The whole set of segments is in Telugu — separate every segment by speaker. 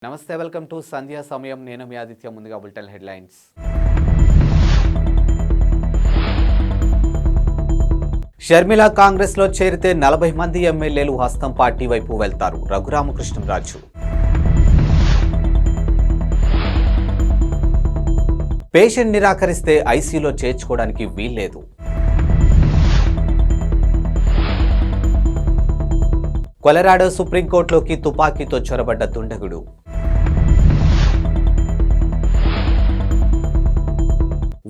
Speaker 1: నమస్తే వెల్కమ్ టు సంధ్యా సమయం నేను మీ ఆదిత్య ముందుగా బులెటిన్ హెడ్లైన్స్ షర్మిల కాంగ్రెస్ లో చేరితే 40 మంది ఎమ్మెల్యేలు హస్తం పార్టీ వైపు వెళ్తారు రఘురామకృష్ణరాజు పేషెంట్ నిరాకరిస్తే ఐసీయూలో చేర్చుకోవడానికి వీల్లేదు కొలరాడో సుప్రీంకోర్టులోకి తుపాకీతో చొరబడ్డ దుండగుడు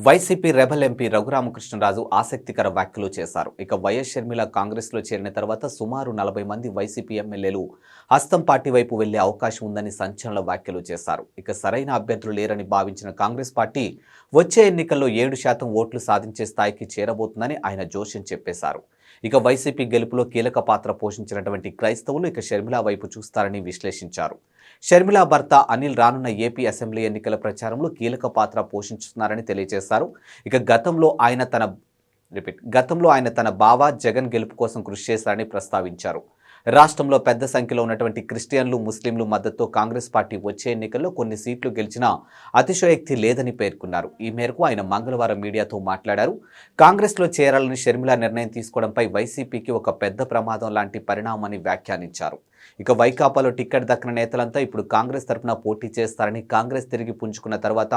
Speaker 1: వైసీపీ రెబల్ ఎంపీ రఘురామకృష్ణరాజు ఆసక్తికర వ్యాఖ్యలు చేశారు. ఇక వైఎస్ షర్మిల కాంగ్రెస్లో చేరిన తర్వాత సుమారు 40 మంది వైసీపీ ఎమ్మెల్యేలు హస్తం పార్టీ వైపు వెళ్లే అవకాశం ఉందని సంచలన వ్యాఖ్యలు చేశారు. ఇక సరైన అభ్యర్థులు లేరని భావించిన కాంగ్రెస్ పార్టీ వచ్చే ఎన్నికల్లో 7% ఓట్లు సాధించే స్థాయికి చేరబోతుందని ఆయన జోష్యం చెప్పేశారు. ఇక వైసీపీ గెలుపులో కీలక పాత్ర పోషించినటువంటి క్రైస్తవులు ఇక షర్మిల వైపు చూస్తారని విశ్లేషించారు. షర్మిల భర్త అనిల్ రానున్న ఏపీ అసెంబ్లీ ఎన్నికల ప్రచారంలో కీలక పాత్ర పోషించుతున్నారని తెలియజేశారు. ఇక గతంలో ఆయన తన బావ జగన్ గెలుపు కోసం కృషి చేశారని ప్రస్తావించారు. రాష్ట్రంలో పెద్ద సంఖ్యలో ఉన్నటువంటి క్రిస్టియన్లు ముస్లింలు మద్దతుతో కాంగ్రెస్ పార్టీ వచ్చే ఎన్నికల్లో కొన్ని సీట్లు గెలిచినా అతిశయోక్తి లేదని పేర్కొన్నారు. ఈ మేరకు ఆయన మంగళవారం మీడియాతో మాట్లాడారు. కాంగ్రెస్లో చేరాలని షర్మిల నిర్ణయం తీసుకోవడంపై వైసీపీకి ఒక పెద్ద ప్రమాదం లాంటి పరిణామాన్ని వ్యాఖ్యానించారు. ఇక వైకాపాలో టికెట్ దక్కన నేతలంతా ఇప్పుడు కాంగ్రెస్ తరఫున పోటీ చేస్తారని, కాంగ్రెస్ తిరిగి పుంజుకున్న తర్వాత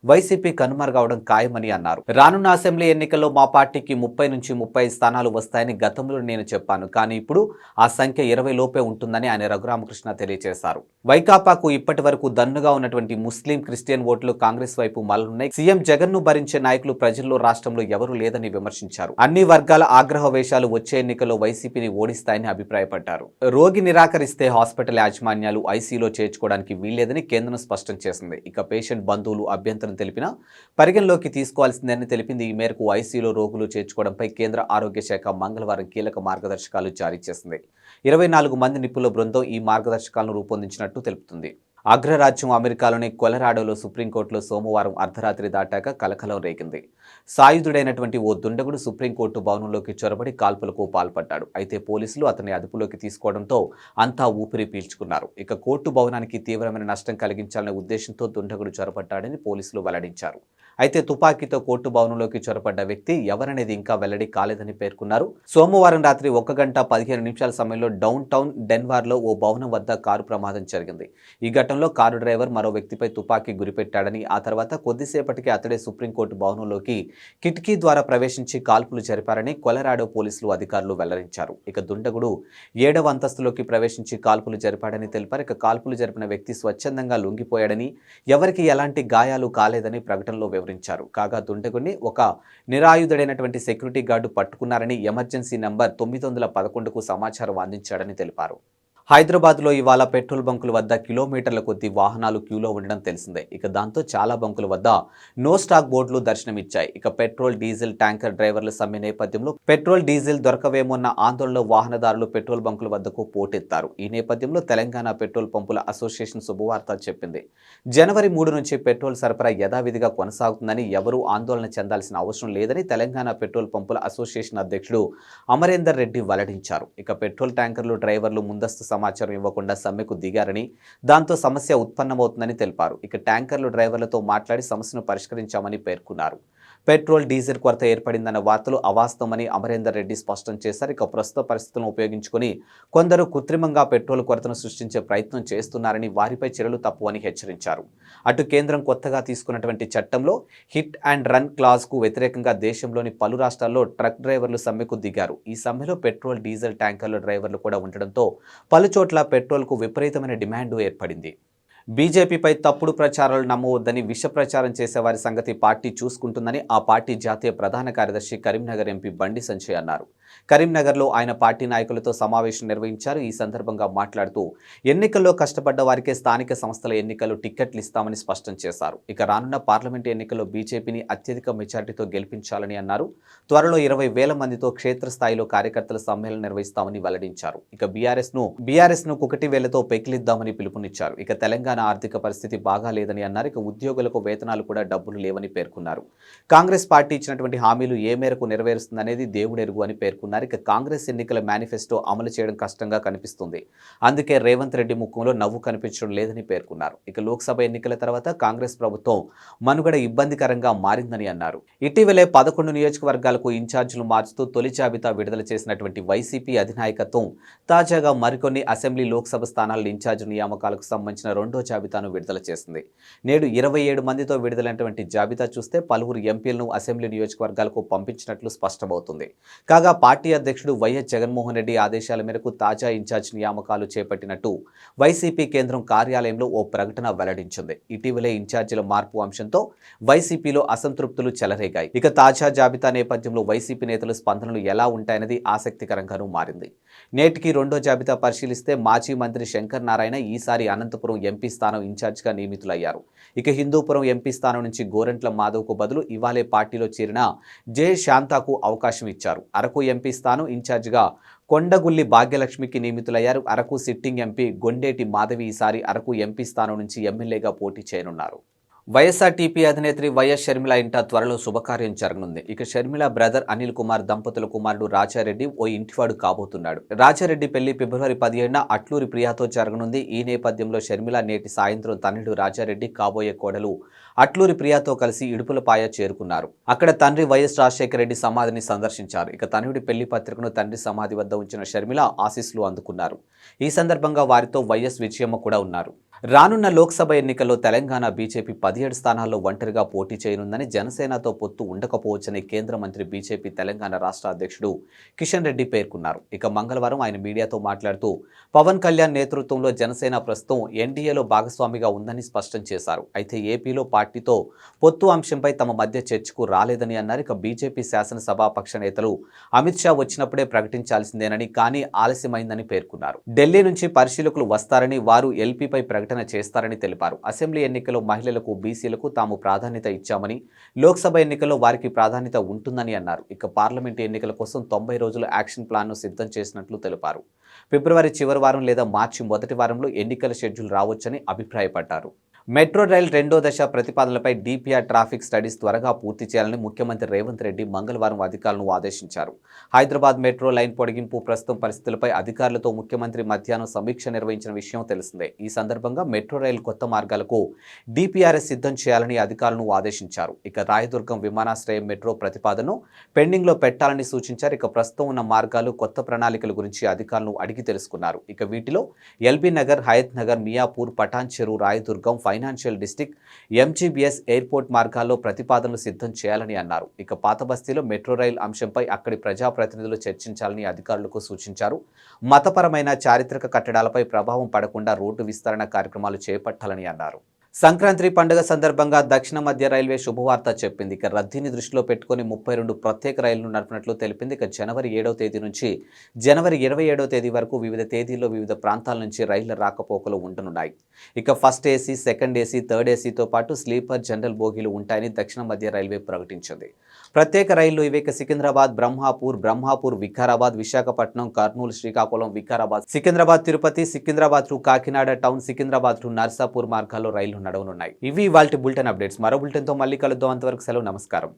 Speaker 1: వైసీపీ కనుమరుగవడం ఖాయమని అన్నారు. రానున్న అసెంబ్లీ ఎన్నికల్లో మా పార్టీకి 30 నుంచి 35 స్థానాలు వస్తాయని గతంలో నేను చెప్పాను, కానీ ఇప్పుడు ఆ సంఖ్య 20 లోపే ఉంటుందని ఆయన రఘురామకృష్ణ తెలియజేశారు. వైకాపాకు ఇప్పటి వరకు దన్నుగా ఉన్నటువంటి ముస్లిం క్రిస్టియన్ ఓట్లు కాంగ్రెస్ వైపు మళ్లున్నాయి. సీఎం జగన్ ను భరించే నాయకులు ప్రజల్లో రాష్ట్రంలో ఎవరూ లేదని విమర్శించారు. అన్ని వర్గాల ఆగ్రహ వేషాలు వచ్చే ఎన్నికల్లో వైసీపీని ఓడిస్తాయని అభిప్రాయపడ్డారు. రోగి నిరాకరిస్తే హాస్పిటల్ యాజమాన్యాలు ఐసీయూలో చేర్చుకోవడానికి వీల్లేదని కేంద్రం స్పష్టం చేసింది. ఇక పేషెంట్ బంధువులు అభ్యంతరం తెలిపినా పరిగణలోకి తీసుకోవాల్సిందని తెలిపింది. ఈ మేరకు ఐసీయూలో రోగులు చేర్చుకోవడంపై కేంద్ర ఆరోగ్య శాఖ మంగళవారం కీలక మార్గదర్శకాలు జారీ చేసింది. 24 మంది నిపుణుల బృందం ఈ మార్గదర్శకాలను రూపొందించినట్టు తెలుపుతుంది. అగ్రరాజ్యం అమెరికాలోని కొలరాడోలో సుప్రీంకోర్టులో సోమవారం అర్ధరాత్రి దాటాక కలకలం రేగింది. సాయుధుడైనటువంటి ఓ దుండగుడు సుప్రీంకోర్టు భవనంలోకి చొరబడి కాల్పులకు పాల్పడ్డాడు. అయితే పోలీసులు అతన్ని అదుపులోకి తీసుకోవడంతో అంతా ఊపిరి పీల్చుకున్నారు. ఇక కోర్టు భవనానికి తీవ్రమైన నష్టం కలిగించాలనే ఉద్దేశంతో దుండగుడు చొరబడ్డాడని పోలీసులు వెల్లడించారు. అయితే తుపాకీతో కోర్టు భవనంలోకి చొరబడ్డ వ్యక్తి ఎవరనేది ఇంకా వెల్లడి కాలేదని పేర్కొన్నారు. సోమవారం రాత్రి 1 గంట 15 నిమిషాల సమయంలో డౌన్ టౌన్ డెన్వర్లో ఓ భవనం వద్ద కారు ప్రమాదం జరిగింది. ఈ ఘటనలో కారు డ్రైవర్ మరో వ్యక్తిపై తుపాకీ గురిపెట్టాడని, ఆ తర్వాత కొద్దిసేపటికి అతడే సుప్రీంకోర్టు భవనంలోకి కిటికీ ద్వారా ప్రవేశించి కాల్పులు జరిపారని కొలరాడో పోలీసులు అధికారులు వెల్లడించారు. ఇక దుండగుడు 7వ అంతస్తులోకి ప్రవేశించి కాల్పులు జరిపాడని తెలిపారు. ఇక కాల్పులు జరిపిన వ్యక్తి స్వచ్ఛందంగా లొంగిపోయాడని, ఎవరికి ఎలాంటి గాయాలు కాలేదని ప్రకటనలో వివరించారు. కాగా దుండగుడిని ఒక నిరాయుధుడైనటువంటి సెక్యూరిటీ గార్డు పట్టుకున్నారని ఎమర్జెన్సీ నంబర్ 911కు సమాచారం అందించాడని తెలిపారు. హైదరాబాద్లో ఇవాళ పెట్రోల్ బంకుల వద్ద కిలోమీటర్ల కొద్ది వాహనాలు క్యూలో ఉండడం తెలిసిందే. ఇక దాంతో చాలా బంకుల వద్ద నో స్టాక్ బోర్డులు దర్శనమిచ్చాయి. ఇక పెట్రోల్ డీజిల్ ట్యాంకర్ డ్రైవర్ల సమ్మె నేపథ్యంలో పెట్రోల్ డీజిల్ దొరకవేమోన్న ఆందోళనలో వాహనదారులు పెట్రోల్ బంకుల వద్దకు పోటెత్తారు. ఈ నేపథ్యంలో తెలంగాణ పెట్రోల్ పంపుల అసోసియేషన్ శుభవార్త చెప్పింది. జనవరి 3 నుంచి పెట్రోల్ సరఫరా యథావిధిగా కొనసాగుతుందని, ఎవరూ ఆందోళన చెందాల్సిన అవసరం లేదని తెలంగాణ పెట్రోల్ పంపుల అసోసియేషన్ అధ్యక్షుడు అమరేందర్ రెడ్డి వెల్లడించారు. ఇక పెట్రోల్ ట్యాంకర్లు డ్రైవర్లు ముందస్తు సమాచారం ఇవ్వకుండా సమ్మెకు దిగారని, దాంతో సమస్య ఉత్పన్నమవుతుందని తెలిపారు. ఇక ట్యాంకర్లు డ్రైవర్లతో మాట్లాడి సమస్యను పరిష్కరించామని పేర్కొన్నారు. పెట్రోల్ డీజిల్ కొరత ఏర్పడిందన్న వార్తలు అవాస్తవమని అమరేందర్ రెడ్డి స్పష్టం చేశారు. ఇక ప్రస్తుత పరిస్థితులను ఉపయోగించుకుని కొందరు కృత్రిమంగా పెట్రోల్ కొరతను సృష్టించే ప్రయత్నం చేస్తున్నారని, వారిపై చర్యలు తప్పువని హెచ్చరించారు. అటు కేంద్రం కొత్తగా తీసుకున్నటువంటి చట్టంలో హిట్ అండ్ రన్ క్లాజ్కు వ్యతిరేకంగా దేశంలోని పలు రాష్ట్రాల్లో ట్రక్ డ్రైవర్లు సమ్మెకు దిగారు. ఈ సమ్మెలో పెట్రోల్ డీజిల్ ట్యాంకర్ల డ్రైవర్లు కూడా ఉండడంతో పలు చోట్ల పెట్రోల్కు విపరీతమైన డిమాండ్ ఏర్పడింది. బీజేపీపై తప్పుడు ప్రచారాలు నమ్మవద్దని, విష ప్రచారం చేసేవారి సంగతి పార్టీ చూసుకుంటుందని ఆ పార్టీ జాతీయ ప్రధాన కార్యదర్శి కరీంనగర్ ఎంపీ బండి సంజయ్ అన్నారు. కరీంనగర్లో ఆయన పార్టీ నాయకులతో సమావేశం నిర్వహించారు. ఈ సందర్భంగా మాట్లాడుతూ ఎన్నికల్లో కష్టపడ్డ వారికే స్థానిక సంస్థల ఎన్నికల్లో టిక్కెట్లు ఇస్తామని స్పష్టం చేశారు. ఇక రానున్న పార్లమెంటు ఎన్నికల్లో బీజేపీని అత్యధిక మెజార్టీతో గెలిపించాలని అన్నారు. త్వరలో 20,000 మందితో క్షేత్రస్థాయిలో కార్యకర్తల సమ్మేళనం నిర్వహిస్తామని వెల్లడించారు. ఇక బీఆర్ఎస్ ను కుకటి వేలతో పెకిలిద్దామని పిలుపునిచ్చారు. ఇక తెలంగాణ తెలంగాణ ఆర్థిక పరిస్థితి బాగా లేదని అన్నారు. ఇక ఉద్యోగులకు వేతనాలు కూడా డబ్బులు లేవని పేర్కొన్నారు. కాంగ్రెస్ పార్టీ ఇచ్చినటువంటి హామీలు ఏ మేరకు నెరవేరుస్తుందనేది దేవుడెరుగు అని పేర్కొన్నారు. ఇక కాంగ్రెస్ ఎన్నికల మేనిఫెస్టో అమలు చేయడం కష్టంగా కనిపిస్తుంది. అందుకే రేవంత్ రెడ్డి ముఖంలో నవ్వు కనిపించడం లేదని పేర్కొన్నారు. ఇక లోక్సభ ఎన్నికల తర్వాత కాంగ్రెస్ ప్రభుత్వం మనుగడ ఇబ్బందికరంగా మారిందని అన్నారు. ఇటీవలే 11 నియోజకవర్గాలకు ఇన్ఛార్జీలు మార్చుతూ తొలి జాబితా విడుదల చేసినటువంటి వైసీపీ అధినాయకత్వం తాజాగా మరికొన్ని అసెంబ్లీ లోక్సభ స్థానాల ఇన్ఛార్జి నియామకాలకు సంబంధించిన రెండో జాబితాను విడుదల చేసింది. నేడు 27 మందితో విడుదలైనటువంటి జాబితా చూస్తే పలువురు ఎంపీలను అసెంబ్లీ నియోజకవర్గాలకు పంపించినట్లు స్పష్టమవుతుంది. కాగా పార్టీ అధ్యక్షుడు వైఎస్ జగన్మోహన్ రెడ్డి ఆదేశాల మేరకు తాజా ఇన్ఛార్జి నియామకాలు చేపట్టినట్టు వైసీపీ కేంద్రం కార్యాలయంలో ఓ ప్రకటన వెల్లడించింది. ఇటీవలే ఇన్ఛార్జీల మార్పు అంశంతో వైసీపీలో అసంతృప్తులు చెలరేగాయి. ఇక తాజా జాబితా నేపథ్యంలో వైసీపీ నేతల స్పందనలు ఎలా ఉంటాయనేది ఆసక్తికరంగానూ మారింది. నేటికి రెండో జాబితా పరిశీలిస్తే మాజీ మంత్రి శంకర్ నారాయణ ఈసారి అనంతపురం ఎంపీ స్థానం ఇన్ఛార్జిగా నియమితులయ్యారు. ఇక హిందూపురం ఎంపీ స్థానం నుంచి గోరంట్ల మాధవ్కు బదులు ఇవాళే పార్టీలో చేరిన జె శాంతాకు అవకాశం ఇచ్చారు. అరకు ఎంపీ స్థానం ఇన్ఛార్జిగా కొండగుల్లి భాగ్యలక్ష్మికి నియమితులయ్యారు. అరకు సిట్టింగ్ ఎంపీ గొండేటి మాధవి ఈసారి అరకు ఎంపీ స్థానం నుంచి ఎమ్మెల్యేగా పోటీ చేయనున్నారు. వైఎస్ఆర్టీపీ అధినేత్రి వైఎస్ షర్మిల ఇంట త్వరలో శుభకార్యం జరగనుంది. ఇక షర్మిల బ్రదర్ అనిల్ కుమార్ దంపతుల కుమారుడు రాజారెడ్డి ఓ ఇంటివాడు కాబోతున్నాడు. రాజారెడ్డి పెళ్లి ఫిబ్రవరి 17న అట్లూరి ప్రియాతో జరగనుంది. ఈ నేపథ్యంలో షర్మిల నేటి సాయంత్రం తనయుడు రాజారెడ్డి కాబోయే కోడలు అట్లూరి ప్రియాతో కలిసి ఇడుపులపాయ చేరుకున్నారు. అక్కడ తండ్రి వైఎస్ రాజశేఖర రెడ్డి సమాధిని సందర్శించారు. ఇక తనయుడి పెళ్లి పత్రికను తండ్రి సమాధి వద్ద ఉంచిన షర్మిల ఆశీస్సులు అందుకున్నారు. ఈ సందర్భంగా వారితో వైఎస్ విజయమ్మ కూడా ఉన్నారు. రానున్న లోక్సభ ఎన్నికల్లో తెలంగాణ బీజేపీ 17 స్థానాల్లో ఒంటరిగా పోటీ చేయనుందని, జనసేనతో పొత్తు ఉండకపోవచ్చని కేంద్ర మంత్రి బీజేపీ తెలంగాణ రాష్ట్ర అధ్యక్షుడు కిషన్ రెడ్డి పేర్కొన్నారు. ఇక మంగళవారం ఆయన మీడియాతో మాట్లాడుతూ పవన్ కళ్యాణ్ నేతృత్వంలో జనసేన ప్రస్తుతం ఎన్డీఏలో భాగస్వామిగా ఉందని స్పష్టం చేశారు. అయితే ఏపీలో పార్టీతో పొత్తు అంశంపై తమ మధ్య చర్చకు రాలేదని అన్నారు. ఇక బీజేపీ శాసనసభాపక్ష నేతలు అమిత్ షా వచ్చినప్పుడే ప్రకటించాల్సిందేనని, కానీ ఆలస్యమైందని పేర్కొన్నారు. ఢిల్లీ నుంచి పరిశీలకులు వస్తారని, వారు ఎల్పీపై ప్రకటన చేస్తారని తెలిపారు. అసెంబ్లీ ఎన్నికల్లో మహిళలకు, బీసీలకు తాము ప్రాధాన్యత ఇచ్చామని, లోక్సభ ఎన్నికల్లో వారికి ప్రాధాన్యత ఉంటుందని అన్నారు. ఇక పార్లమెంటు ఎన్నికల కోసం 90 రోజుల యాక్షన్ ప్లాన్ను సిద్ధం చేసినట్లు తెలిపారు. ఫిబ్రవరి చివరి వారం లేదా మార్చి మొదటి వారంలో ఎన్నికల షెడ్యూల్ రావచ్చని అభిప్రాయపడ్డారు. మెట్రో రైల్ రెండో దశ ప్రతిపాదనలపై డీపీఆర్ ట్రాఫిక్ స్టడీస్ త్వరగా పూర్తి చేయాలని ముఖ్యమంత్రి రేవంత్ రెడ్డి మంగళవారం అధికారులను ఆదేశించారు. హైదరాబాద్ మెట్రో లైన్ పొడిగింపు ప్రస్తుతం పరిస్థితులపై అధికారులతో ముఖ్యమంత్రి మధ్యాహ్నం సమీక్ష నిర్వహించిన విషయం తెలిసిందే. ఈ సందర్భంగా మెట్రో రైలు కొత్త మార్గాలకు డీపీఆర్ఎస్ సిద్ధం చేయాలని అధికారులను ఆదేశించారు. ఇక రాయదుర్గం విమానాశ్రయం మెట్రో ప్రతిపాదనను పెండింగ్లో పెట్టాలని సూచించారు. ఇక ప్రస్తుతం ఉన్న మార్గాలు, కొత్త ప్రణాళికల గురించి అధికారులను అడిగి తెలుసుకున్నారు. ఇక వీటిలో LB Nagar, Hayath Nagar, Miyapur, Patancheru, Rayadurgam, financial district, MGBS airport మార్గాల్లో ప్రతిపాదనలు సిద్ధం చేయాలని అన్నారు. ఇక పాత బస్తీలో మెట్రో రైల్ అంశంపై అక్కడి ప్రజాప్రతినిధులు చర్చించాలని అధికారులకు సూచించారు. మతపరమైన, చారిత్రక కట్టడాలపై ప్రభావం పడకుండా రోడ్డు విస్తరణ కార్యక్రమాలు చేపట్టాలని అన్నారు. సంక్రాంతి పండుగ సందర్భంగా దక్షిణ మధ్య రైల్వే శుభవార్త చెప్పింది. ఇక రద్దీని దృష్టిలో పెట్టుకుని 32 ప్రత్యేక రైళ్లను నడిపినట్లు తెలిపింది. ఇక జనవరి 7వ తేదీ నుంచి జనవరి 27వ తేదీ వరకు వివిధ తేదీల్లో వివిధ ప్రాంతాల నుంచి రైళ్ల రాకపోకలు ఉండనున్నాయి. ఇక first AC, second AC, third ఏసీతో పాటు స్లీపర్, జనరల్ బోగీలు ఉంటాయని దక్షిణ మధ్య రైల్వే ప్రకటించింది. ప్రత్యేక రైళ్లు ఇవి Secunderabad, Brahmapur, Vikarabad, Visakhapatnam, Kurnool, Srikakulam, Vikarabad, Secunderabad, Tirupati, Secunderabad to Kakinada town, Secunderabad to Narsapur మార్గాల్లో రైళ్లు నడవనున్నాయి. ఇవి ఇవాల్టి బులెటిన్ అప్డేట్స్. మరో బులెటిన్తో మళ్ళీ కలుద్దాం. అంతవరకు సెలవు, నమస్కారం.